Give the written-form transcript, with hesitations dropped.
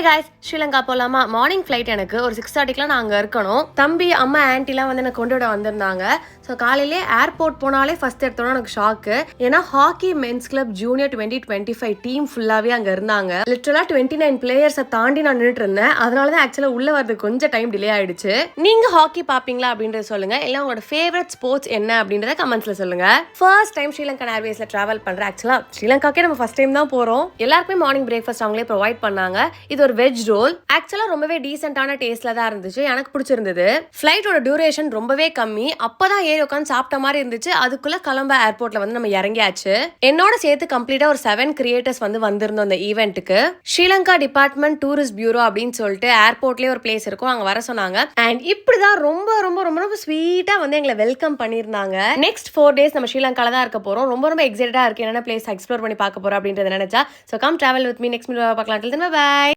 Guys, Sri Lanka போலாமா? Morning flight. எனக்கு ஒரு 6:30க்குலாம் நான் அங்கே இருக்கணும். தம்பி அம்மா ஆன்ட்டிலாம் வந்து எனக்கு கொண்டு விட வந்திருந்தாங்க. ஸோ காலையிலே ஏர்போர்ட் போனாலே ஃபர்ஸ்ட் எடுத்தோன்னா எனக்கு ஷாக்கு. ஏன்னா hockey men's club junior 2025 team ஃபுல்லாகவே அங்கே இருந்தாங்க. லிட்டரலாக 29 பிளேயர்ஸை தாண்டி நான் நின்றுட்டு இருந்தேன். அதனால தான் ஆக்சுவலாக உள்ள வரதுக்கு கொஞ்சம் டைம் டிலே ஆயிடுச்சு. நீங்கள் ஹாக்கி பார்ப்பீங்களா அப்படின்றத சொல்லுங்க. இல்லை உங்களோட ஃபேவரட் ஸ்போர்ட்ஸ் என்ன அப்படின்றத கமெண்ட்ஸ்ல சொல்லுங்க. ஃபர்ஸ்ட் டைம் ஸ்ரீலங்கா ஏர்வேஸ்ல டிராவல் பண்றேன். ஆக்சுவலாக ஸ்ரீலங்காக்கே நம்ம ஃபர்ஸ்ட் டைம் தான் போகிறோம். எல்லாருக்குமே மார்னிங் பிரேக்ஃபாஸ்ட் அவங்களே ப்ரொவைட் பண்ணாங்க. இது ஒரு வெஜ் ரோல். ஆக்சுவலா ரொம்பவே டீசென்டான டேஸ்ட்ல தான் இருந்துச்சு. எனக்கு பிடிச்சிருந்தது. ஃபிளைட்டோட டியூரேஷன் ரொம்பவே கம்மி. அப்பதான் ஏறி உட்காந்து சாப்பிட்ட மாதிரி இருந்துச்சு. அதுக்குள்ள கொலம்போ ஏர்போர்ட்ல வந்து நம்ம இறங்கியாச்சு. என்னோட சேர்த்து கம்ப்ளீட்டா ஒரு 7 கிரியேட்டர்ஸ் வந்து வந்திருந்தோம் இந்த ஈவெண்ட்டுக்கு. ஸ்ரீலங்கா டிபார்ட்மெண்ட் டூரிஸ்ட் பியூரோ அப்படின்னு சொல்லிட்டு ஏர்போர்ட்லயே ஒரு பிளேஸ் இருக்கும், அங்க வர சொன்னாங்க. அண்ட் இப்படிதான் ரொம்ப ரொம்ப ரொம்ப ரொம்ப ஸ்வீட்டா வந்து எங்களை வெல்கம் பண்ணிருந்தாங்க. நெக்ஸ்ட் 4 days நம்ம ஸ்ரீலங்கால தான் இருக்க போறோம். ரொம்ப ரொம்ப எக்ஸைட்டடா இருக்கு. என்னென்ன பிளேஸ் எக்ஸ்ப்ளோர் பண்ணி பார்க்க போறோம் அப்படின்றத நினைச்சா. So come travel with me. Next video பார்க்கலாம். பை.